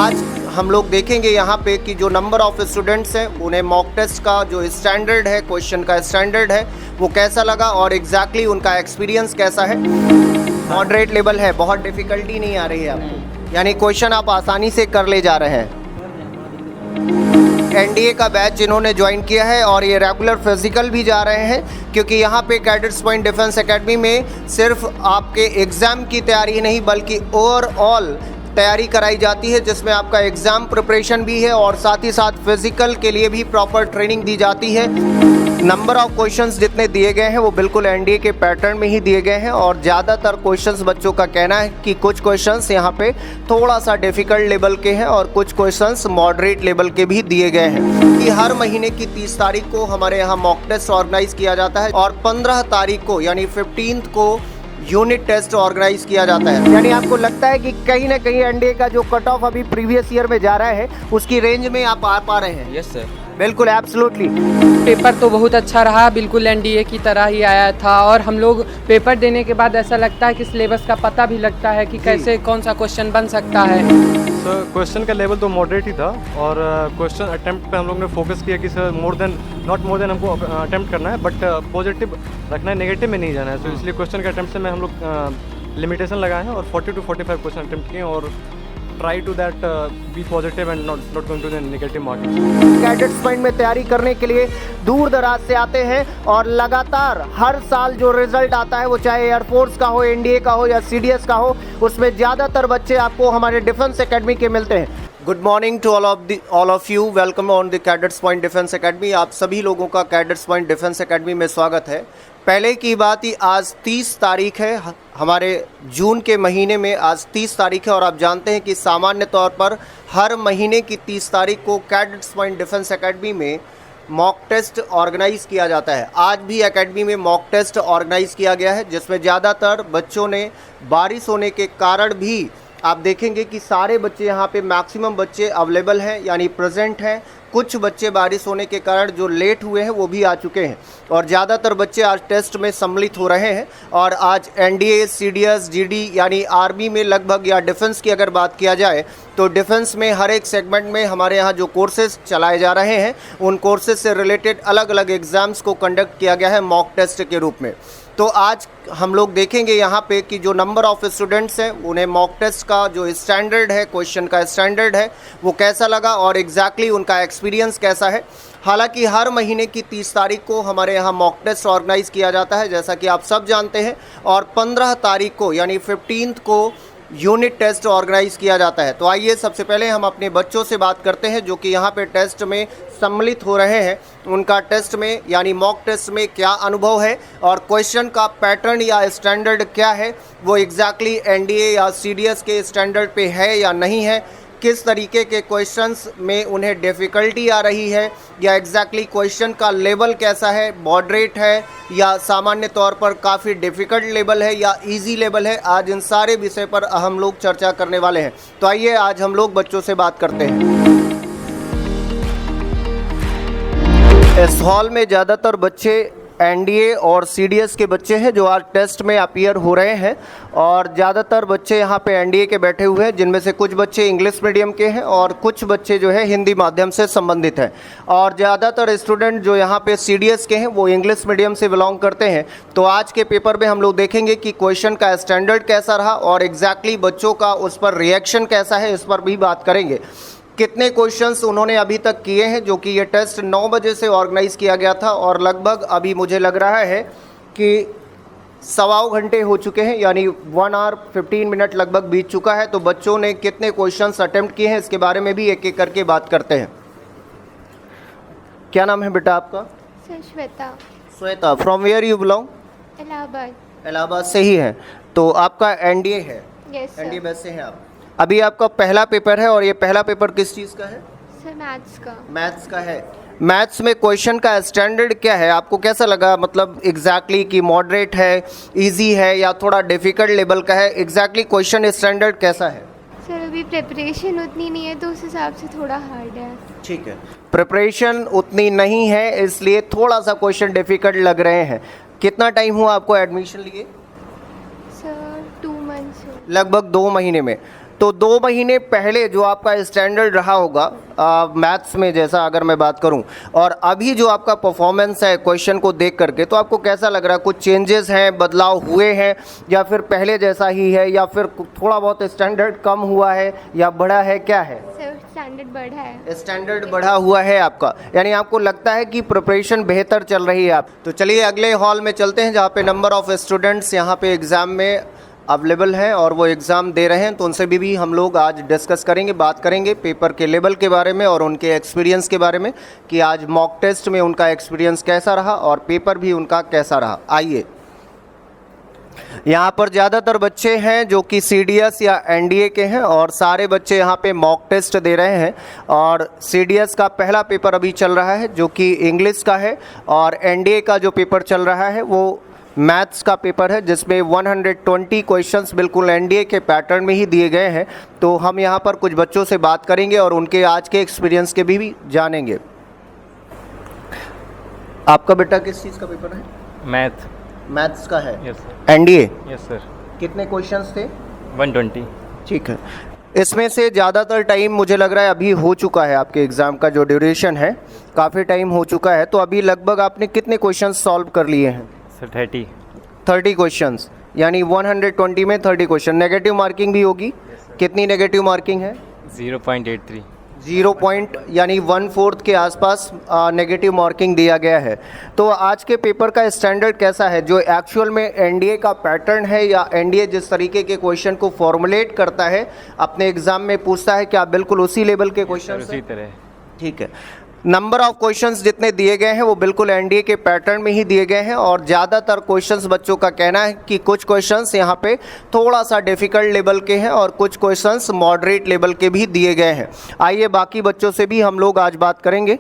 आज हम लोग देखेंगे यहाँ पे कि जो नंबर ऑफ स्टूडेंट्स हैं उन्हें मॉक टेस्ट का जो स्टैंडर्ड है, क्वेश्चन का स्टैंडर्ड है, वो कैसा लगा और एग्जैक्टली उनका एक्सपीरियंस कैसा है। मॉडरेट लेवल है, बहुत डिफ़िकल्टी नहीं आ रही है आपको, यानी क्वेश्चन आप आसानी से कर ले जा रहे हैं। एनडीए का बैच जिन्होंने ज्वाइन किया है और ये रेगुलर फिजिकल भी जा रहे हैं, क्योंकि यहाँ पे कैडेट्स पॉइंट डिफेंस एकेडमी में सिर्फ आपके एग्ज़ाम की तैयारी नहीं बल्कि ओवरऑल तैयारी कराई जाती है, जिसमें आपका एग्ज़ाम प्रिपरेशन भी है और साथ ही साथ फिज़िकल के लिए भी प्रॉपर ट्रेनिंग दी जाती है। नंबर ऑफ क्वेश्चंस जितने दिए गए हैं वो बिल्कुल एनडीए के पैटर्न में ही दिए गए हैं और ज़्यादातर क्वेश्चंस बच्चों का कहना है कि कुछ क्वेश्चंस यहाँ पे थोड़ा सा डिफ़िकल्ट लेवल के हैं और कुछ क्वेश्चंस मॉडरेट लेवल के भी दिए गए हैं। कि हर महीने की 30 तारीख को हमारे यहाँ मॉक टेस्ट ऑर्गेनाइज किया जाता है और 15 तारीख को यानी 15th को यूनिट टेस्ट ऑर्गेनाइज किया जाता है। यानी आपको लगता है कि कहीं ना कहीं एनडीए का जो कट ऑफ अभी प्रीवियस ईयर में जा रहा है उसकी रेंज में आप आ पा रहे हैं? यस सर, बिल्कुल, एब्सोल्युटली। पेपर तो बहुत अच्छा रहा, बिल्कुल एनडीए की तरह ही आया था और हम लोग पेपर देने के बाद ऐसा लगता है कि सिलेबस का पता भी लगता है कि कैसे कौन सा क्वेश्चन बन सकता है। सर क्वेश्चन का लेवल तो मॉडरेट ही था और क्वेश्चन अटेम्प्ट पे हम लोग ने फोकस किया कि सर नॉट मोर देन हमको अटेम्प्ट करना है, बट पॉजिटिव रखना है, नेगेटिव में नहीं जाना है। तो इसलिए क्वेश्चन के अटेम्प्ट से में हम लोग लिमिटेशन लगाए हैं और 40 to 45 क्वेश्चन अटेम्प्ट किए और try to that be positive and not going to the negative marking. Cadets point में तैयारी करने के लिए दूर दराज से आते हैं और लगातार हर साल जो रिजल्ट आता है वो चाहे एयरफोर्स का हो, एनडीए का हो या सीडीएस का हो, उसमें ज़्यादातर बच्चे आपको हमारे डिफेंस एकेडमी के मिलते हैं। Good morning to all of you, welcome on the cadets point defence academy. आप सभी लोगों का कैडेट्स पॉइंट डिफेंस एकेडमी में स्वागत है। पहले की बात ही आज 30 तारीख है, हमारे जून के महीने में आज 30 तारीख है और आप जानते हैं कि सामान्य तौर पर हर महीने की 30 तारीख को कैडेट्स पॉइंट डिफेंस एकेडमी में मॉक टेस्ट ऑर्गेनाइज़ किया जाता है। आज भी एकेडमी में मॉक टेस्ट ऑर्गेनाइज़ किया गया है, जिसमें ज़्यादातर बच्चों ने बारिश होने के कारण भी आप देखेंगे कि सारे बच्चे यहाँ पे मैक्सिमम बच्चे अवेलेबल हैं यानी प्रेजेंट हैं। कुछ बच्चे बारिश होने के कारण जो लेट हुए हैं वो भी आ चुके हैं और ज़्यादातर बच्चे आज टेस्ट में सम्मिलित हो रहे हैं। और आज एनडीए, सीडीएस, जीडी यानी आर्मी में लगभग या डिफेंस की अगर बात किया जाए तो डिफेंस में हर एक सेगमेंट में हमारे यहाँ जो कोर्सेज चलाए जा रहे हैं उन कोर्सेज से रिलेटेड अलग अलग एग्ज़ाम्स को कंडक्ट किया गया है मॉक टेस्ट के रूप में। तो आज हम लोग देखेंगे यहाँ पे कि जो नंबर ऑफ स्टूडेंट्स हैं उन्हें मॉक टेस्ट का जो स्टैंडर्ड है, क्वेश्चन का स्टैंडर्ड है, वो कैसा लगा और एग्जैक्टली उनका एक्सपीरियंस कैसा है। हालांकि हर महीने की 30 तारीख को हमारे यहाँ मॉक टेस्ट ऑर्गेनाइज़ किया जाता है, जैसा कि आप सब जानते हैं, और 15 तारीख को यानी 15th को यूनिट टेस्ट ऑर्गेनाइज किया जाता है। तो आइए सबसे पहले हम अपने बच्चों से बात करते हैं जो कि यहाँ पे टेस्ट में सम्मिलित हो रहे हैं। उनका टेस्ट में यानी मॉक टेस्ट में क्या अनुभव है और क्वेश्चन का पैटर्न या स्टैंडर्ड क्या है, वो एग्जैक्टली एनडीए या सीडीएस के स्टैंडर्ड पे है या नहीं है, किस तरीके के क्वेश्चंस में उन्हें डिफ़िकल्टी आ रही है या एग्जैक्टली क्वेश्चन का लेवल कैसा है, मॉडरेट है या सामान्य तौर पर काफ़ी डिफ़िकल्ट लेवल है या इजी लेवल है। आज इन सारे विषय पर हम लोग चर्चा करने वाले हैं। तो आइए आज हम लोग बच्चों से बात करते हैं। इस हॉल में ज़्यादातर बच्चे एनडीए और सीडीएस के बच्चे हैं जो आज टेस्ट में अपीयर हो रहे हैं और ज़्यादातर बच्चे यहाँ पे एनडीए के बैठे हुए हैं, जिनमें से कुछ बच्चे इंग्लिश मीडियम के हैं और कुछ बच्चे जो है हिंदी माध्यम से संबंधित हैं और ज़्यादातर स्टूडेंट जो यहाँ पे सीडीएस के हैं वो इंग्लिश मीडियम से बिलोंग करते हैं। तो आज के पेपर में हम लोग देखेंगे कि क्वेश्चन का स्टैंडर्ड कैसा रहा और एग्जैक्टली बच्चों का उस पर रिएक्शन कैसा है, इस पर भी बात करेंगे। कितने क्वेश्चंस उन्होंने अभी तक किए हैं, जो कि ये टेस्ट 9 बजे से ऑर्गेनाइज़ किया गया था और लगभग अभी मुझे लग रहा है कि 1.25 घंटे हो चुके हैं, यानी 1 hour 15 minute लगभग बीत चुका है। तो बच्चों ने कितने क्वेश्चंस अटेम्प्ट किए हैं इसके बारे में भी एक एक करके बात करते हैं। क्या नाम है बेटा आपका? Shweta. Shweta, from where you belong? Allahabad. Allahabad से ही है। तो आपका एनडीए है? Yes sir. एनडीए बैच से हैं आप। अभी आपका पहला पेपर है और ये पहला पेपर किस चीज़ का है? सर मैथ्स का। मैथ्स का है। मैथ्स में क्वेश्चन का स्टैंडर्ड क्या है, आपको कैसा लगा? मतलब एग्जैक्टली कि मॉडरेट है, इजी है या थोड़ा डिफ़िकल्ट लेवल का है? एग्जैक्टली क्वेश्चन स्टैंडर्ड कैसा है? सर अभी प्रिपरेशन उतनी नहीं है तो उस हिसाब से थोड़ा हार्ड है। ठीक है, प्रिपरेशन उतनी नहीं है इसलिए थोड़ा सा क्वेश्चन डिफ़िकल्ट लग रहे हैं। कितना टाइम हुआ आपको एडमिशन लिए? सर 2 months हो। लगभग 2 महीने में। तो 2 महीने पहले जो आपका स्टैंडर्ड रहा होगा मैथ्स में, जैसा अगर मैं बात करूं, और अभी जो आपका परफॉर्मेंस है क्वेश्चन को देख करके, तो आपको कैसा लग रहा है? कुछ चेंजेस हैं, बदलाव हुए हैं, या फिर पहले जैसा ही है, या फिर थोड़ा बहुत स्टैंडर्ड कम हुआ है या बढ़ा है, क्या है? सर स्टैंडर्ड बढ़ा है। स्टैंडर्ड बढ़ा हुआ है आपका, यानी आपको लगता है कि प्रिपरेशन बेहतर चल रही है आप। तो चलिए अगले हॉल में चलते हैं, जहाँ पे नंबर ऑफ स्टूडेंट्स यहाँ पे एग्ज़ाम में अवेलेबल हैं और वो एग्ज़ाम दे रहे हैं। तो उनसे भी हम लोग आज डिस्कस करेंगे, बात करेंगे पेपर के लेवल के बारे में और उनके एक्सपीरियंस के बारे में, कि आज मॉक टेस्ट में उनका एक्सपीरियंस कैसा रहा और पेपर भी उनका कैसा रहा। आइए, यहाँ पर ज़्यादातर बच्चे हैं जो कि CDS या NDA के हैं और सारे बच्चे यहाँ पे मॉक टेस्ट दे रहे हैं। और CDS का पहला पेपर अभी चल रहा है जो कि इंग्लिश का है, और NDA का जो पेपर चल रहा है वो मैथ्स का पेपर है, जिसमें 120 क्वेश्चंस बिल्कुल NDA के पैटर्न में ही दिए गए हैं। तो हम यहाँ पर कुछ बच्चों से बात करेंगे और उनके आज के एक्सपीरियंस के भी जानेंगे। आपका बेटा किस चीज़ का पेपर है? मैथ्स का है। Yes sir. NDA? Yes sir. कितने क्वेश्चंस थे? 120। ठीक है। इसमें से ज़्यादातर टाइम मुझे लग रहा है अभी हो चुका है, आपके एग्ज़ाम का जो ड्यूरेशन है काफ़ी टाइम हो चुका है। तो अभी लगभग आपने कितने क्वेश्चंस सॉल्व कर लिए हैं? सर 30 क्वेश्चंस, यानी 120 में 30 क्वेश्चन। नेगेटिव मार्किंग भी होगी? कितनी नेगेटिव मार्किंग है? 0.83। 0 पॉइंट यानी 1/4 के आसपास नेगेटिव मार्किंग दिया गया है। तो आज के पेपर का स्टैंडर्ड कैसा है? जो एक्चुअल में NDA का पैटर्न है, या NDA जिस तरीके के क्वेश्चन को फॉर्मुलेट करता है अपने एग्जाम में पूछता है, क्या बिल्कुल उसी लेवल के क्वेश्चन? उसी तरह। ठीक है। नंबर ऑफ क्वेश्चंस जितने दिए गए हैं वो बिल्कुल NDA के पैटर्न में ही दिए गए हैं, और ज़्यादातर क्वेश्चंस बच्चों का कहना है कि कुछ क्वेश्चंस यहाँ पे थोड़ा सा डिफ़िकल्ट लेवल के हैं और कुछ क्वेश्चंस मॉडरेट लेवल के भी दिए गए हैं। आइए बाकी बच्चों से भी हम लोग आज बात करेंगे।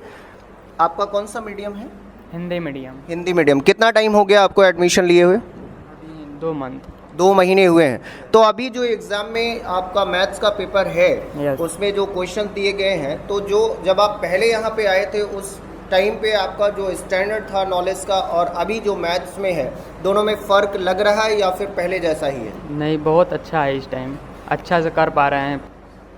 आपका कौन सा मीडियम है? हिंदी मीडियम। हिंदी मीडियम। कितना टाइम हो गया आपको एडमिशन लिए हुए? अभी 2 मंथ। 2 महीने हुए हैं। तो अभी जो एग्ज़ाम में आपका मैथ्स का पेपर है, Yes. उसमें जो क्वेश्चन दिए गए हैं, तो जो जब आप पहले यहाँ पे आए थे उस टाइम पे आपका जो स्टैंडर्ड था नॉलेज का और अभी जो मैथ्स में है, दोनों में फ़र्क लग रहा है या फिर पहले जैसा ही है? नहीं, बहुत अच्छा है इस टाइम, अच्छा से कर पा रहे हैं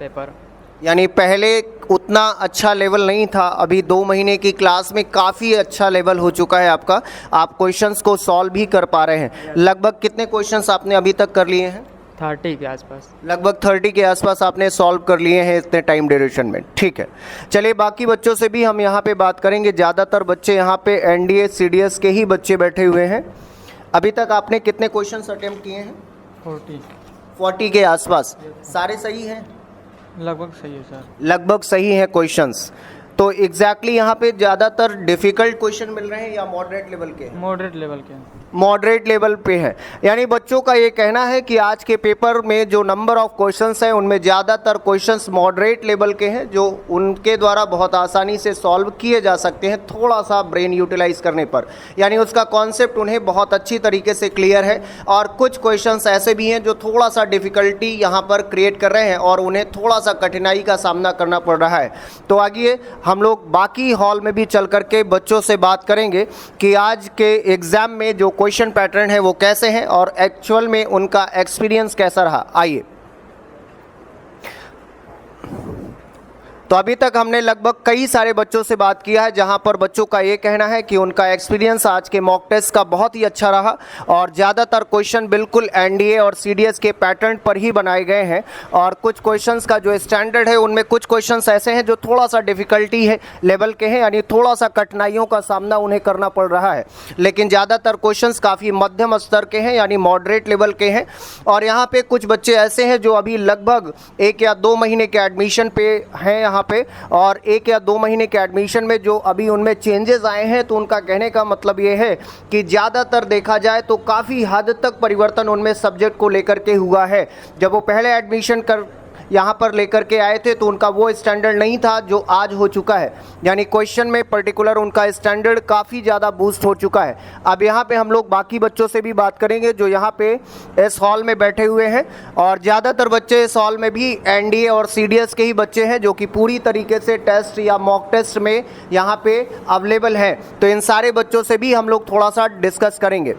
पेपर। यानी पहले उतना अच्छा लेवल नहीं था, अभी 2 महीने की क्लास में काफ़ी अच्छा लेवल हो चुका है आपका। आप क्वेश्चंस को सॉल्व भी कर पा रहे हैं। लगभग कितने क्वेश्चंस आपने अभी तक कर लिए हैं? 30 के आसपास। लगभग 30 के आसपास आपने सॉल्व कर लिए हैं इतने टाइम ड्यूरेशन में। ठीक है, चलिए बाकी बच्चों से भी हम यहाँ पे बात करेंगे। ज़्यादातर बच्चे यहाँ पे NDA CDS के ही बच्चे बैठे हुए हैं। अभी तक आपने कितने क्वेश्चंस अटेम्प्ट किए हैं? 40 के आसपास। सारे सही हैं? लगभग सही है सर। लगभग सही हैं क्वेश्चंस। तो एग्जैक्टली यहाँ पे ज़्यादातर डिफ़िकल्ट क्वेश्चन मिल रहे हैं या मॉडरेट लेवल के? मॉडरेट लेवल के। मॉडरेट लेवल पे है। यानी बच्चों का ये कहना है कि आज के पेपर में जो नंबर ऑफ क्वेश्चंस हैं उनमें ज़्यादातर क्वेश्चंस मॉडरेट लेवल के हैं, जो उनके द्वारा बहुत आसानी से सॉल्व किए जा सकते हैं थोड़ा सा ब्रेन यूटिलाइज करने पर। यानी उसका कॉन्सेप्ट उन्हें बहुत अच्छी तरीके से क्लियर है। और कुछ क्वेश्चंस ऐसे भी हैं जो थोड़ा सा डिफ़िकल्टी यहाँ पर क्रिएट कर रहे हैं और उन्हें थोड़ा सा कठिनाई का सामना करना पड़ रहा है। तो आइए हम लोग बाकी हॉल में भी चल करके बच्चों से बात करेंगे कि आज के एग्ज़ाम में जो क्वेश्चन पैटर्न है वो कैसे हैं और एक्चुअल में उनका एक्सपीरियंस कैसा रहा। आइए, तो अभी तक हमने लगभग कई सारे बच्चों से बात किया है, जहां पर बच्चों का ये कहना है कि उनका एक्सपीरियंस आज के मॉक टेस्ट का बहुत ही अच्छा रहा और ज़्यादातर क्वेश्चन बिल्कुल NDA और CDS के पैटर्न पर ही बनाए गए हैं। और कुछ क्वेश्चंस का जो स्टैंडर्ड है उनमें कुछ क्वेश्चंस ऐसे हैं जो थोड़ा सा डिफ़िकल्टी है लेवल के हैं, यानी थोड़ा सा कठिनाइयों का सामना उन्हें करना पड़ रहा है। लेकिन ज़्यादातर क्वेश्चंस काफ़ी मध्यम स्तर के हैं, यानी मॉडरेट लेवल के हैं। और यहाँ पे कुछ बच्चे ऐसे हैं जो अभी लगभग 1 या 2 महीने के एडमिशन पे हैं यहाँ पे, और 1 या 2 महीने के एडमिशन में जो अभी उनमें चेंजेस आए हैं, तो उनका कहने का मतलब ये है कि ज़्यादातर देखा जाए तो काफ़ी हद तक परिवर्तन उनमें सब्जेक्ट को लेकर के हुआ है। जब वो पहले एडमिशन कर यहाँ पर लेकर के आए थे तो उनका वो स्टैंडर्ड नहीं था जो आज हो चुका है, यानी क्वेश्चन में पर्टिकुलर उनका स्टैंडर्ड काफ़ी ज़्यादा बूस्ट हो चुका है। अब यहाँ पे हम लोग बाकी बच्चों से भी बात करेंगे जो यहाँ पे इस हॉल में बैठे हुए हैं, और ज़्यादातर बच्चे इस हॉल में भी NDA और CDS के ही बच्चे हैं जो कि पूरी तरीके से टेस्ट या मॉक टेस्ट में यहाँ पे अवेलेबल हैं। तो इन सारे बच्चों से भी हम लोग थोड़ा सा डिस्कस करेंगे।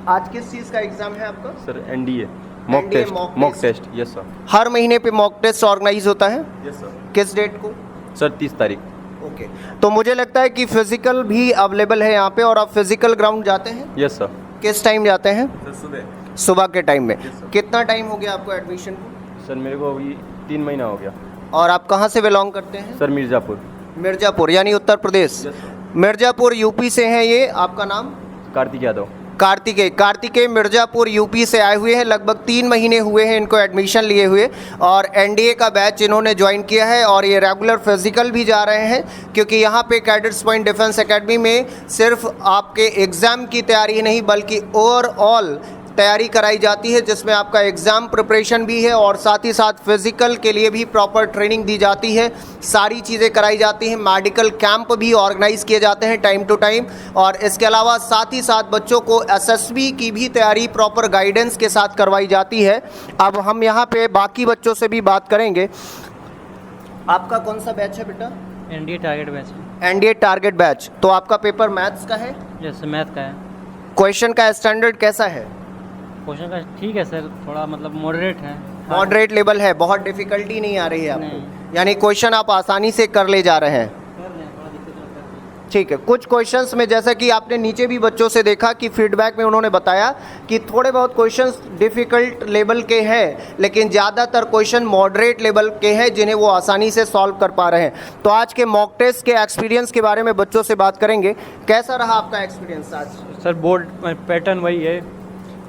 आज किस चीज़ का एग्ज़ाम है आपका? Sir NDA। Mock NDA test mock mock test। Test yes sir. हर महीने पे मॉक टेस्ट ऑर्गेनाइज होता है, यस सर। किस डेट को? सर 30 तारीख। ओके, तो मुझे लगता है कि फिजिकल भी अवेलेबल है यहाँ पे, और आप फिजिकल ग्राउंड जाते हैं? Yes sir. किस टाइम जाते हैं? सर सुबह। सुबह के टाइम में। sir। कितना टाइम हो गया आपको एडमिशन को? सर मेरे को अभी 3 महीना हो गया। और आप कहाँ से बिलोंग करते हैं? सर मिर्ज़ापुर। मिर्ज़ापुर यानी Uttar Pradesh. Yes sir. Mirzapur UP से हैं ये, आपका नाम? कार्तिक यादव। कार्तिकेय मिर्ज़ापुर यूपी से आए हुए हैं। लगभग 3 महीने हुए हैं इनको एडमिशन लिए हुए, और एनडीए का बैच इन्होंने ज्वाइन किया है, और ये रेगुलर फिजिकल भी जा रहे हैं, क्योंकि यहाँ पे कैडेट्स पॉइंट डिफेंस एकेडमी में सिर्फ आपके एग्ज़ाम की तैयारी ही नहीं बल्कि ओवरऑल तैयारी कराई जाती है, जिसमें आपका एग्ज़ाम प्रिपरेशन भी है और साथ ही साथ फिज़िकल के लिए भी प्रॉपर ट्रेनिंग दी जाती है, सारी चीज़ें कराई जाती हैं। मेडिकल कैंप भी ऑर्गेनाइज किए जाते हैं टाइम टू टाइम, और इसके अलावा साथ ही साथ बच्चों को एसएसबी की भी तैयारी प्रॉपर गाइडेंस के साथ करवाई जाती है। अब हम यहाँ पे बाकी बच्चों से भी बात करेंगे। आपका कौन सा बैच है बेटा? एनडीए टारगेट बैच है। NDA target batch. तो आपका पेपर मैथ्स का है? जैसे मैथ का है। क्वेश्चन का स्टैंडर्ड कैसा है? क्वेश्चन का ठीक है सर, थोड़ा मतलब मॉडरेट है। मॉडरेट लेवल है, बहुत डिफिकल्टी नहीं आ रही है नहीं। आपको, यानी क्वेश्चन आप आसानी से कर ले जा रहे हैं। ठीक है, कुछ क्वेश्चंस में जैसा कि आपने नीचे भी बच्चों से देखा कि फीडबैक में उन्होंने बताया कि थोड़े बहुत क्वेश्चंस डिफ़िकल्ट लेवल के हैं, लेकिन ज़्यादातर क्वेश्चन मॉडरेट लेवल के हैं जिन्हें वो आसानी से सॉल्व कर पा रहे हैं। तो आज के मॉक टेस्ट के एक्सपीरियंस के बारे में बच्चों से बात करेंगे। कैसा रहा आपका एक्सपीरियंस आज? सर बोर्ड पैटर्न वही है।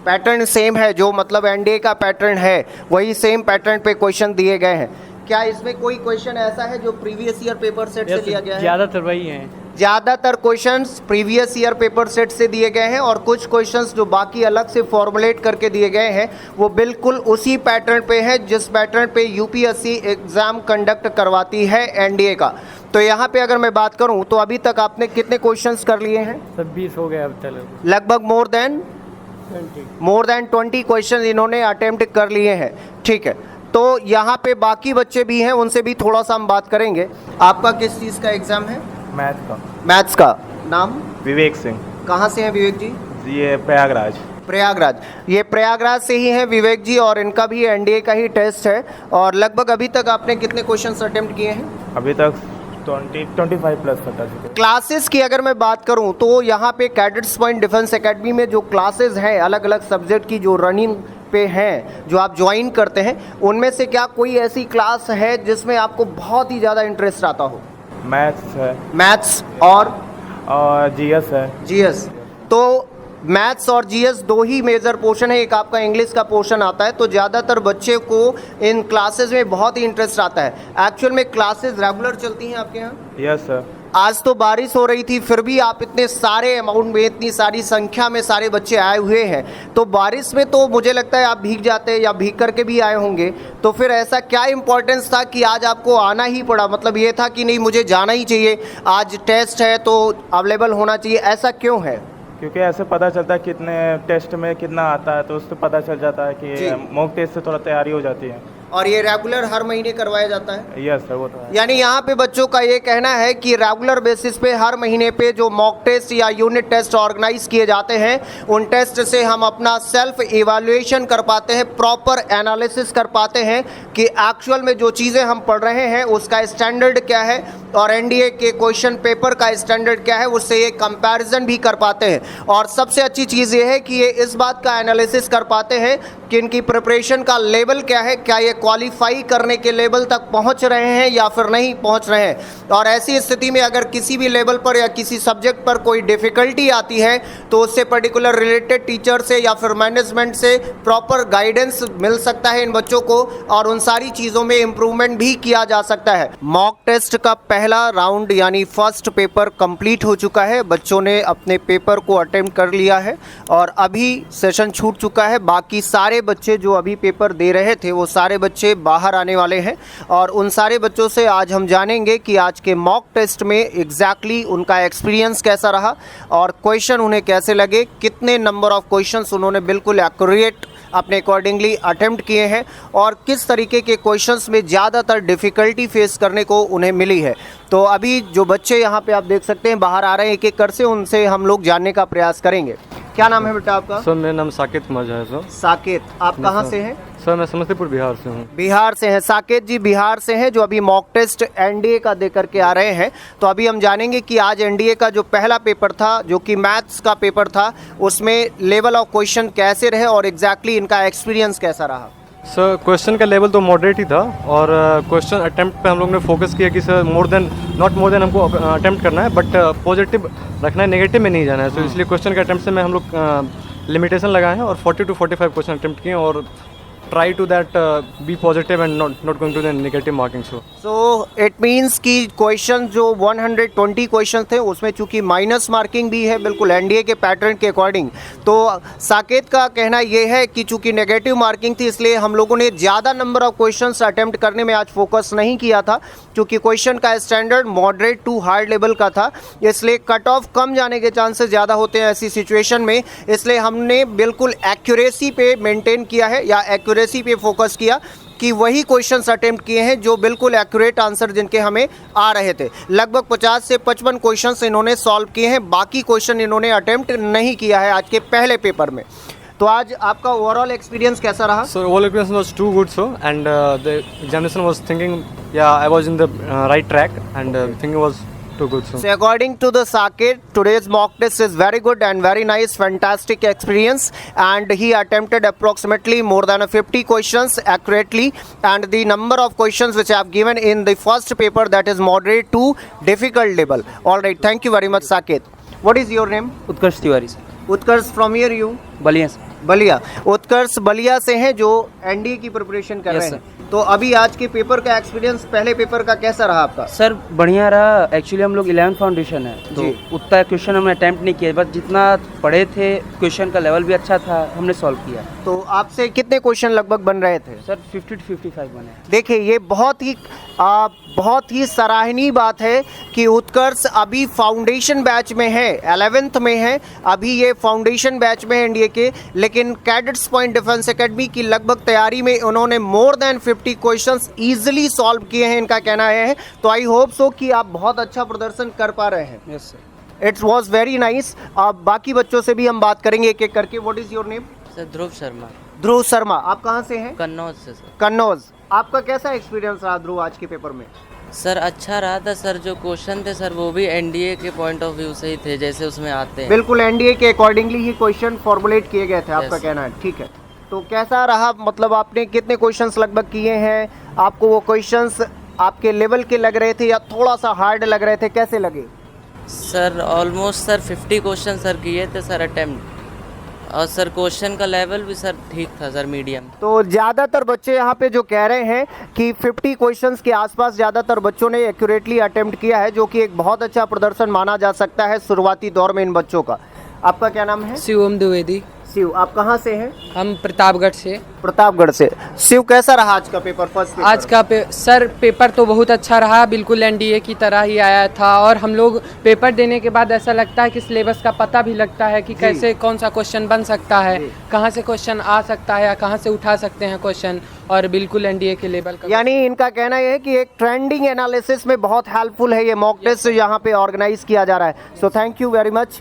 पैटर्न सेम है, जो मतलब एनडीए का पैटर्न है वही सेम पैटर्न पे क्वेश्चन दिए गए हैं। क्या इसमें कोई क्वेश्चन ऐसा है जो प्रीवियस ईयर पेपर सेट से लिया गया है? ज़्यादातर वही है। ज़्यादातर questions previous year paper set से दिए गए हैं, और कुछ क्वेश्चंस जो बाकी अलग से फॉर्मुलेट करके दिए गए हैं वो बिल्कुल उसी पैटर्न पे है जिस पैटर्न पे यूपीएससी एग्ज़ाम कंडक्ट करवाती है एनडीए का। तो यहाँ पे अगर मैं बात करूँ तो अभी तक आपने कितने क्वेश्चंस कर लिए हैं? सर 20 हो गया अब तक। लगभग मोर देन 20 क्वेश्चन इन्होंने अटेम्प्ट कर लिए हैं। ठीक है, तो यहाँ पे बाकी बच्चे भी हैं, उनसे भी थोड़ा सा हम बात करेंगे। आपका किस चीज़ का एग्ज़ाम है? मैथ का। मैथ्स का। नाम? विवेक सिंह। कहाँ से हैं विवेक जी? ये प्रयागराज। प्रयागराज। ये प्रयागराज से ही हैं विवेक जी, और इनका भी एनडीए का ही टेस्ट है। और लगभग अभी तक आपने कितने क्वेश्चंस अटेम्प्ट किए हैं? अभी तक 25 प्लस बता चुके। क्लासेस की अगर मैं बात करूं तो यहाँ पे कैडेट्स पॉइंट डिफेंस एकेडमी में जो क्लासेस हैं अलग अलग सब्जेक्ट की जो रनिंग पे हैं, जो आप ज्वाइन करते हैं, उनमें से क्या कोई ऐसी क्लास है जिसमें आपको बहुत ही ज़्यादा इंटरेस्ट आता हो? मैथ्स है मैथ्स और जीएस है। जीएस। तो मैथ्स और जीएस दो ही मेजर पोर्शन है, एक आपका इंग्लिश का पोर्शन आता है। तो ज़्यादातर बच्चे को इन क्लासेस में बहुत ही इंटरेस्ट आता है। एक्चुअल में क्लासेस रेगुलर चलती हैं आपके यहाँ? Yes sir. आज तो बारिश हो रही थी, फिर भी आप इतने सारे अमाउंट में, इतनी सारी संख्या में सारे बच्चे आए हुए हैं, तो बारिश में तो मुझे लगता है आप भीग जाते या भीग करके भी आए होंगे। तो फिर ऐसा क्या इम्पोर्टेंस था कि आज आपको आना ही पड़ा? मतलब ये था कि नहीं मुझे जाना ही चाहिए, आज टेस्ट है तो अवेलेबल होना चाहिए, ऐसा क्यों है? क्योंकि ऐसे पता चलता है कितने टेस्ट में कितना आता है, तो उससे पता चल जाता है कि मॉक टेस्ट से थोड़ा तैयारी हो जाती है। और ये रेगुलर हर महीने करवाया जाता है? यस सर, वो तो है। यानी यहाँ पे बच्चों का ये कहना है कि रेगुलर बेसिस पे हर महीने पे जो मॉक टेस्ट या यूनिट टेस्ट ऑर्गेनाइज किए जाते हैं, उन टेस्ट से हम अपना सेल्फ इवैल्यूएशन कर पाते हैं, प्रॉपर एनालिसिस कर पाते हैं कि एक्चुअल में जो चीज़ें हम पढ़ रहे हैं उसका स्टैंडर्ड क्या है और एनडीए के क्वेश्चन पेपर का स्टैंडर्ड क्या है, उससे ये कंपैरिजन भी कर पाते हैं। और सबसे अच्छी चीज़ ये है कि ये इस बात का एनालिसिस कर पाते हैं कि इनकी प्रिपरेशन का लेवल क्या है, क्या ये क्वालिफाई करने के लेवल तक पहुंच रहे हैं या फिर नहीं पहुंच रहे हैं। और ऐसी स्थिति में अगर किसी भी लेवल पर या किसी सब्जेक्ट पर कोई डिफ़िकल्टी आती है तो उससे पर्टिकुलर रिलेटेड टीचर से या फिर मैनेजमेंट से प्रॉपर गाइडेंस मिल सकता है इन बच्चों को, और उन सारी चीज़ों में इम्प्रूवमेंट भी किया जा सकता है। मॉक टेस्ट का पहला राउंड यानी फर्स्ट पेपर कंप्लीट हो चुका है, बच्चों ने अपने पेपर को अटेम्प्ट कर लिया है और अभी सेशन छूट चुका है। बाकी सारे बच्चे जो अभी पेपर दे रहे थे वो सारे बच्चे बाहर आने वाले हैं, और उन सारे बच्चों से आज हम जानेंगे कि आज के मॉक टेस्ट में एग्जैक्टली उनका एक्सपीरियंस कैसा रहा और क्वेश्चन उन्हें कैसे लगे, कितने नंबर ऑफ क्वेश्चंस उन्होंने बिल्कुल एक्यूरेट अपने अकॉर्डिंगली अटेम्प्ट किए हैं और किस तरीके के क्वेश्चंस में ज़्यादातर डिफ़िकल्टी फेस करने को उन्हें मिली है। तो अभी जो बच्चे यहाँ पे आप देख सकते हैं बाहर आ रहे हैं एक एक कर से, उनसे हम लोग जानने का प्रयास करेंगे। क्या नाम है बेटा आपका? सर मेरा नाम साकेत कुमार झा है सर। साकेत, आप कहाँ से हैं? सर मैं समस्तीपुर बिहार से हूँ। बिहार से हैं साकेत जी, बिहार से हैं, जो अभी मॉक टेस्ट एनडीए का दे करके आ रहे हैं। तो अभी हम जानेंगे कि आज एनडीए का जो पहला पेपर था, जो कि मैथ्स का पेपर था, उसमें लेवल ऑफ क्वेश्चन कैसे रहे और एग्जैक्टली इनका एक्सपीरियंस कैसा रहा। सर क्वेश्चन का लेवल तो मॉडरेट ही था और क्वेश्चन अटेम्प्ट पे हम लोग ने फोकस किया कि सर नॉट मोर देन हमको अटेम्प्ट करना है, बट पॉजिटिव रखना है, नेगेटिव में नहीं जाना है। सो इसलिए क्वेश्चन के अटेम्प्ट से मैं हम लोग लिमिटेशन लगाए हैं और 40 to 45 क्वेश्चन अटेम्प्ट किए और try to that be positive and not going to the negative marking. So it means कि क्वेश्चन जो 120 क्वेश्चन थे उसमें चूंकि माइनस मार्किंग भी है बिल्कुल एनडीए के पैटर्न के अकॉर्डिंग, तो साकेत का कहना ये है कि चूंकि नेगेटिव मार्किंग थी इसलिए हम लोगों ने ज़्यादा नंबर ऑफ क्वेश्चंस अटेम्प्ट करने में आज फोकस नहीं किया था, क्योंकि क्वेश्चन का standard moderate to hard level का था, इसलिए कट ऑफ कम जाने के चांसेस ज़्यादा होते हैं ऐसी सिचुएशन में। इसलिए हमने बिल्कुल एक्यूरेसी पे मेंटेन किया है या एक्यूरेसी पे फोकस किया कि वही क्वेश्चंस अटेम्प्ट किए हैं जो बिल्कुल एक्यूरेट आंसर जिनके हमें आ रहे थे। लगभग 50 से 55 क्वेश्चंस इन्होंने सॉल्व किए हैं, बाकी क्वेश्चन इन्होंने अटेम्प्ट नहीं किया है आज के पहले पेपर में। तो आज आपका ओवरऑल एक्सपीरियंस कैसा रहा? Sir overall experience was too good so and the examination was thinking yeah I was in the right track and thinking was too good. So according to the Saket, today's mock test is very good and very nice, fantastic experience, and he attempted approximately more than 50 questions accurately, and the number of questions which I have given in the first paper, that is moderate to difficult level. All right, thank you very much Saket. What is your name? Utkarsh Tiwari sir. Utkarsh, from here you? Ballia sir. Ballia. Utkarsh Ballia से हैं जो NDA की preparation कर Yes, रहे हैं। तो अभी आज के पेपर का एक्सपीरियंस पहले पेपर का कैसा रहा आपका? सर बढ़िया रहा। एक्चुअली हम लोग 11th फाउंडेशन है तो जी। उतना क्वेश्चन हमने अटेम्प्ट नहीं किया, बस जितना पढ़े थे क्वेश्चन का लेवल भी अच्छा था, हमने सॉल्व किया। तो आपसे कितने क्वेश्चन लगभग बन रहे थे? सर 50 to 55 बने। देखिए ये बहुत ही सराहनीय बात है कि उत्कर्ष अभी फाउंडेशन बैच में है, 11th में है, अभी ये फाउंडेशन बैच में है एनडीए के, लेकिन कैडेट्स पॉइंट डिफेंस एकेडमी की लगभग तैयारी में उन्होंने more than 50 questions easily solve किए हैं, इनका कहना है। तो आई होप सो कि आप बहुत अच्छा प्रदर्शन कर पा रहे हैं। Yes sir. It's was very nice. अब बाकी बच्चों से भी हम बात करेंगे एक एक करके। What is your name? Sir Dhruv Sharma. Dhruv Sharma, आप कहाँ से हैं? कन्नौज से सर। कन्नौज। आपका कैसा एक्सपीरियंस रहा ध्रुव आज के पेपर में? सर अच्छा रहा था सर, जो क्वेश्चन थे सर वो भी एनडीए के पॉइंट ऑफ व्यू से ही थे जैसे उसमें आते हैं। बिल्कुल एनडीए के अकॉर्डिंगली ही क्वेश्चन फॉर्मुलेट किए गए थे, आपका Yes. कहना है, ठीक है। तो कैसा रहा, मतलब आपने कितने क्वेश्चंस लगभग किए हैं? आपको वो क्वेश्चंस आपके लेवल के लग रहे थे या थोड़ा सा हार्ड लग रहे थे, कैसे लगे? Sir almost sir 50 question sir किए थे सर अटेम्प्ट, और सर क्वेश्चन का लेवल भी सर ठीक था सर, मीडियम। तो ज़्यादातर बच्चे यहाँ पे जो कह रहे हैं कि 50 क्वेश्चंस के आसपास ज़्यादातर बच्चों ने एक्यूरेटली अटेम्प्ट किया है, जो कि एक बहुत अच्छा प्रदर्शन माना जा सकता है शुरुआती दौर में इन बच्चों का। आपका क्या नाम है? शिवम द्विवेदी। शिव, आप कहाँ से हैं? हम प्रतापगढ़ से। प्रतापगढ़ से। शिव, कैसा रहा आज का पेपर, फर्स्ट पेपर? आज का सर पेपर तो बहुत अच्छा रहा, बिल्कुल एनडीए की तरह ही आया था, और हम लोग पेपर देने के बाद ऐसा लगता है कि सिलेबस का पता भी लगता है कि कैसे कौन सा क्वेश्चन बन सकता है, कहाँ से क्वेश्चन आ सकता है या कहाँ से उठा सकते हैं क्वेश्चन, और बिल्कुल एनडीए के लेवल का। यानी इनका कहना यह है कि एक ट्रेंडिंग एनालिसिस में बहुत हेल्पफुल है ये मॉक टेस्ट यहाँ पे ऑर्गेनाइज किया जा रहा है। सो थैंक यू वेरी मच।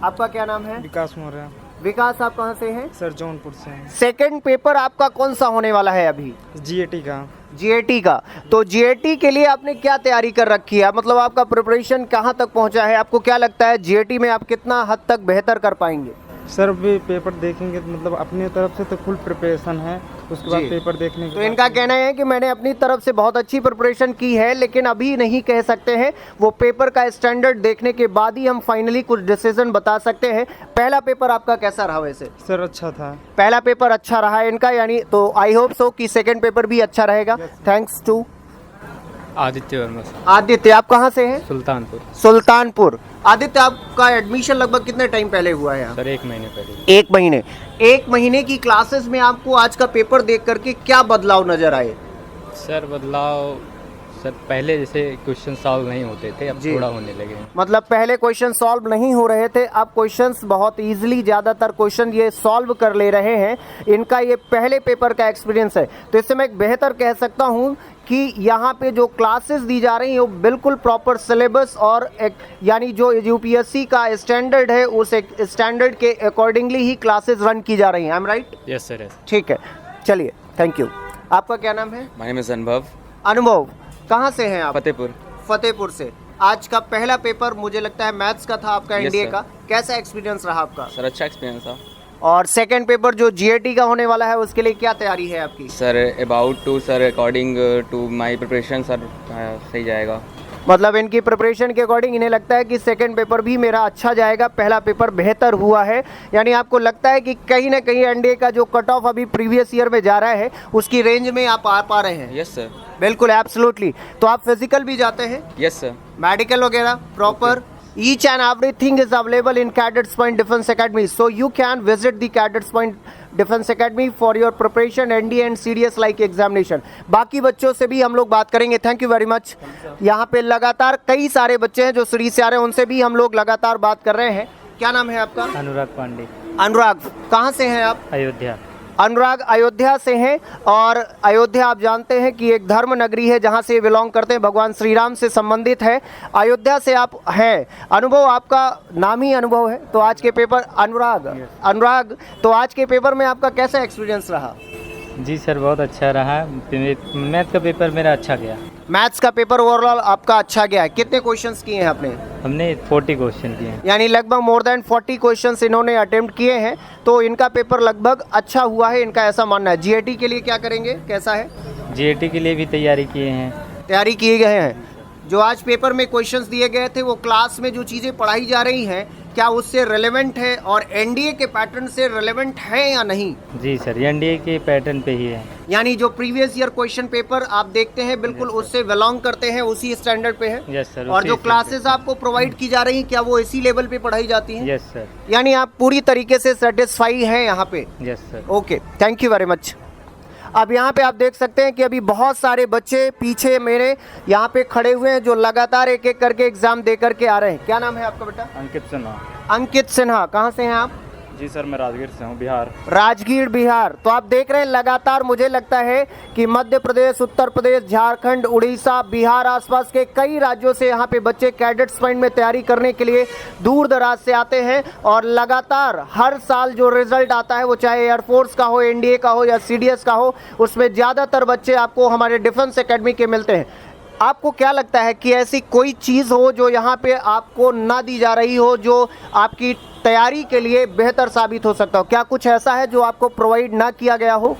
आपका क्या नाम है? विकास मौर्य। विकास, आप कहाँ से हैं? सर जौनपुर से हैं। सेकंड पेपर आपका कौन सा होने वाला है अभी? जीएटी का। जीएटी का। तो जीएटी के लिए आपने क्या तैयारी कर रखी है, मतलब आपका प्रिपरेशन कहाँ तक पहुँचा है? आपको क्या लगता है जीएटी में आप कितना हद तक बेहतर कर पाएंगे? सर भी पेपर देखेंगे तो मतलब अपनी तरफ से तो फुल प्रिपरेशन है, उसके बाद जी। पेपर देखने के तो इनका कहना है कि मैंने अपनी तरफ से बहुत अच्छी प्रिपरेशन की है, लेकिन अभी नहीं कह सकते हैं, वो पेपर का स्टैंडर्ड देखने के बाद ही हम फाइनली कुछ डिसीजन बता सकते हैं। पहला पेपर आपका कैसा रहा वैसे? सर अच्छा था। पहला पेपर अच्छा रहा है इनका, यानी तो आई होप सो कि सेकंड पेपर भी अच्छा रहेगा। Thanks to Aditya Verma sir. Aditya, आप कहाँ से हैं? सुल्तानपुर। सुल्तानपुर। आदित्य, आपका एडमिशन लगभग कितने टाइम पहले हुआ है यहाँ? सर 1 महीने पहले। 1 महीने की क्लासेस में आपको आज का पेपर देख करके क्या बदलाव नजर आए? सर बदलाव सर पहले जैसे क्वेश्चन सॉल्व नहीं होते थे, अब जी। थोड़ा होने लगे हैं। मतलब पहले क्वेश्चन सॉल्व नहीं हो रहे थे, अब क्वेश्चंस बहुत इजीली ज़्यादातर क्वेश्चन ये सॉल्व कर ले रहे हैं। इनका ये पहले पेपर का एक्सपीरियंस है, तो इससे मैं एक बेहतर कह सकता हूँ कि यहाँ पे जो क्लासेस दी जा रही हैं वो बिल्कुल प्रॉपर सिलेबस और एक यानी जो यूपीएससी का स्टैंडर्ड है उस एक स्टैंडर्ड के अकॉर्डिंगली ही क्लासेस रन की जा रही हैं। I am right? Yes sir, yes. ठीक है, चलिए, थैंक यू। आपका क्या नाम है? माय नेम इज अनुभव। अनुभव, कहाँ से हैं आप? फतेहपुर। फतेहपुर से। आज का पहला पेपर मुझे लगता है मैथ्स का था आपका, Yes, एनडीए sir. का। कैसा एक्सपीरियंस रहा आपका? सर अच्छा एक्सपीरियंस था। और सेकंड पेपर जो जीएटी का होने वाला है उसके लिए क्या तैयारी है आपकी? Sir about to sir according to my preparation sir सही जाएगा। मतलब इनकी प्रिपरेशन के अकॉर्डिंग इन्हें लगता है कि सेकंड पेपर भी मेरा अच्छा जाएगा, पहला पेपर बेहतर हुआ है। यानी आपको लगता है कि कहीं ना कहीं एनडीए का जो कट ऑफ अभी प्रीवियस ईयर में जा रहा है उसकी रेंज में आप आ पा रहे हैं? Yes sir. बिल्कुल, एब्सोल्युटली। तो आप फिजिकल भी जाते हैं? Yes sir. मेडिकल वगैरह proper? Each and everything is available in Cadets Point Defense Academy, so you can visit the Cadets Point Defense Academy for your preparation NDA and CDS like examination. बाकी बच्चों से भी हम लोग बात करेंगे। Thank you very much. यहाँ पे लगातार कई सारे बच्चे हैं जो सीरीज से आ रहे हैं, उनसे भी हम लोग लगातार बात कर रहे हैं। क्या नाम है आपका? अनुराग पांडे। अनुराग, कहाँ से हैं आप? अयोध्या। अनुराग अयोध्या से हैं, और अयोध्या आप जानते हैं कि एक धर्म नगरी है जहां से बिलोंग करते हैं, भगवान श्री राम से संबंधित है। अयोध्या से आप हैं। अनुभव, आपका नाम ही अनुभव है, तो आज के पेपर अनुराग, तो आज के पेपर में आपका कैसा एक्सपीरियंस रहा? जी सर, बहुत अच्छा रहा। मैथ का पेपर मेरा अच्छा गया। मैथ्स का पेपर ओवरऑल आपका अच्छा गया है। कितने क्वेश्चंस किए हैं आपने? हमने 40 क्वेश्चन किए हैं। यानी लगभग मोर देन 40 क्वेश्चंस इन्होंने अटेम्प्ट किए हैं, तो इनका पेपर लगभग अच्छा हुआ है, इनका ऐसा मानना है। जीएटी के लिए क्या करेंगे, कैसा है? जीएटी के लिए भी तैयारी किए हैं। तैयारी किए गए हैं। जो आज पेपर में क्वेश्चंस दिए गए थे वो क्लास में जो चीज़ें पढ़ाई जा रही हैं क्या उससे रेलेवेंट है और एनडीए के पैटर्न से रेलेवेंट है या नहीं? जी सर, एनडीए के पैटर्न पे ही है। यानी जो प्रीवियस ईयर क्वेश्चन पेपर आप देखते हैं बिल्कुल उससे बिलोंग करते हैं, उसी स्टैंडर्ड पे है? Yes sir. और जो क्लासेस आपको प्रोवाइड की जा रही हैं क्या वो इसी लेवल पे पढ़ाई जाती हैं? Yes sir. यानी आप पूरी तरीके से सेटिस्फाई हैं यहाँ पे? Yes sir. Okay, thank you very much. अब यहाँ पे आप देख सकते हैं कि अभी बहुत सारे बच्चे पीछे मेरे यहाँ पे खड़े हुए हैं जो लगातार एक एक करके एग्जाम दे करके आ रहे हैं। क्या नाम है आपका बेटा? अंकित सिन्हा। अंकित सिन्हा, कहाँ से हैं आप? जी सर, मैं राजगीर से हूँ, बिहार। राजगीर, बिहार। तो आप देख रहे हैं लगातार मुझे लगता है कि मध्य प्रदेश, उत्तर प्रदेश, झारखंड, उड़ीसा, बिहार, आसपास के कई राज्यों से यहाँ पे बच्चे कैडेट्स पॉइंट में तैयारी करने के लिए दूर दराज से आते हैं, और लगातार हर साल जो रिजल्ट आता है वो चाहे एयरफोर्स का हो, एनडीए का हो या सीडीएस का हो, उसमें ज़्यादातर बच्चे आपको हमारे डिफेंस एकेडमी के मिलते हैं। आपको क्या लगता है कि ऐसी कोई चीज़ हो जो यहाँ पे आपको ना दी जा रही हो, जो आपकी तैयारी के लिए बेहतर साबित हो सकता हो? क्या कुछ ऐसा है जो आपको प्रोवाइड ना किया गया हो?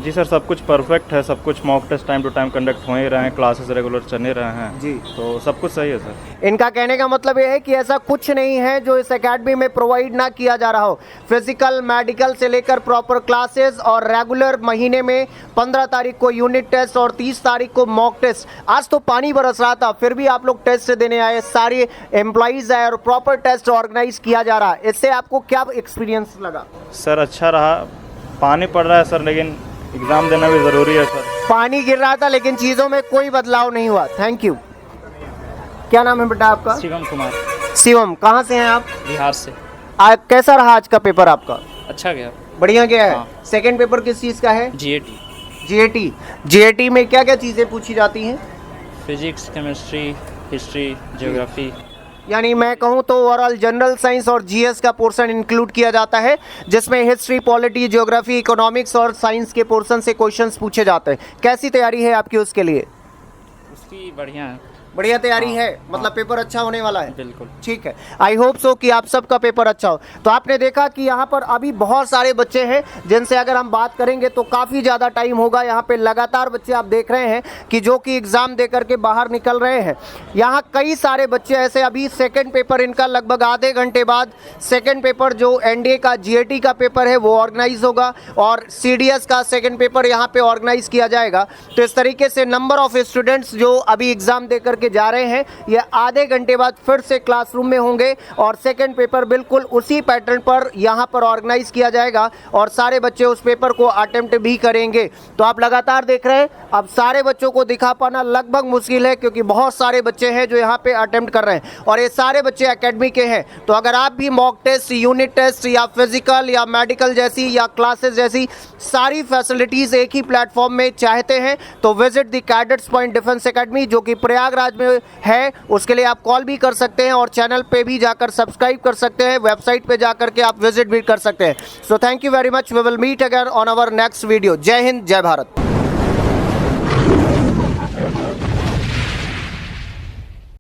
जी सर, सब कुछ परफेक्ट है, सब कुछ mock test time to time conduct हो ही रहे हैं, क्लासेस रेगुलर चल ही रहे हैं जी, तो सब कुछ सही है सर। इनका कहने का मतलब ये है कि ऐसा कुछ नहीं है जो इस एकेडमी में प्रोवाइड ना किया जा रहा हो। फिजिकल, मेडिकल से लेकर प्रॉपर क्लासेस, और रेगुलर महीने में 15 तारीख को यूनिट टेस्ट और 30 तारीख को मॉक टेस्ट। आज तो पानी बरस रहा था फिर भी आप लोग टेस्ट देने आए, सारे एम्प्लॉइज आए और प्रॉपर टेस्ट ऑर्गेनाइज किया जा रहा है। इससे आपको क्या एक्सपीरियंस लगा? सर अच्छा रहा, पानी पड़ रहा है सर, लेकिन एग्ज़ाम देना भी ज़रूरी है सर। पानी गिर रहा था लेकिन चीज़ों में कोई बदलाव नहीं हुआ। Thank you. क्या नाम है बेटा आपका? शिवम कुमार। शिवम, कहाँ से हैं आप? बिहार से। कैसा रहा आज का पेपर आपका? अच्छा गया। बढ़िया गया है। हाँ। सेकंड पेपर किस चीज़ का है? जीएटी। जीएटी। जीएटी में क्या क्या चीज़ें पूछी जाती हैं? Physics, chemistry, history, geography. यानी मैं कहूँ तो ओवरऑल जनरल साइंस और जीएस का पोर्शन इंक्लूड किया जाता है, जिसमें हिस्ट्री, पॉलिटी, ज्योग्राफी, इकोनॉमिक्स और साइंस के पोर्शन से क्वेश्चंस पूछे जाते हैं। कैसी तैयारी है आपकी उसके लिए? उसकी बढ़िया है। बढ़िया तैयारी है, मतलब पेपर अच्छा होने वाला है। बिल्कुल। ठीक है, आई होप सो कि आप सबका पेपर अच्छा हो। तो आपने देखा कि यहाँ पर अभी बहुत सारे बच्चे हैं जिनसे अगर हम बात करेंगे तो काफ़ी ज़्यादा टाइम होगा। यहाँ पे लगातार बच्चे आप देख रहे हैं कि जो कि एग्ज़ाम दे करके बाहर निकल रहे हैं। यहाँ कई सारे बच्चे ऐसे, अभी सेकेंड पेपर इनका लगभग आधे घंटे बाद सेकेंड पेपर जो एनडीए का जीएटी का पेपर है वो ऑर्गेनाइज होगा, और सीडीएस का सेकेंड पेपर यहाँ पे ऑर्गेनाइज किया जाएगा। तो इस तरीके से नंबर ऑफ स्टूडेंट्स जो अभी एग्ज़ाम दे करके करके जा रहे हैं, ये आधे घंटे बाद फिर से क्लासरूम में होंगे और सेकंड पेपर बिल्कुल उसी पैटर्न पर यहाँ पर ऑर्गेनाइज किया जाएगा और सारे बच्चे उस पेपर को अटेम्प्ट भी करेंगे। तो आप लगातार देख रहे हैं, अब सारे बच्चों को दिखा पाना लगभग मुश्किल है क्योंकि बहुत सारे बच्चे हैं जो यहाँ पे अटेम्प्ट कर रहे हैं और ये सारे बच्चे एकेडमी के हैं। तो अगर आप भी मॉक टेस्ट, यूनिट टेस्ट या फिजिकल या मेडिकल जैसी या क्लासेस जैसी सारी फैसिलिटीज़ एक ही प्लेटफॉर्म में चाहते हैं तो visit the cadets point defence academy जो कि प्रयागराज में है। उसके लिए आप कॉल भी कर सकते हैं और चैनल पे भी जाकर सब्सक्राइब कर सकते हैं, वेबसाइट पे जाकर के आप विजिट भी कर सकते हैं। So thank you very much, we will meet again on our next video. जय हिंद, जय भारत।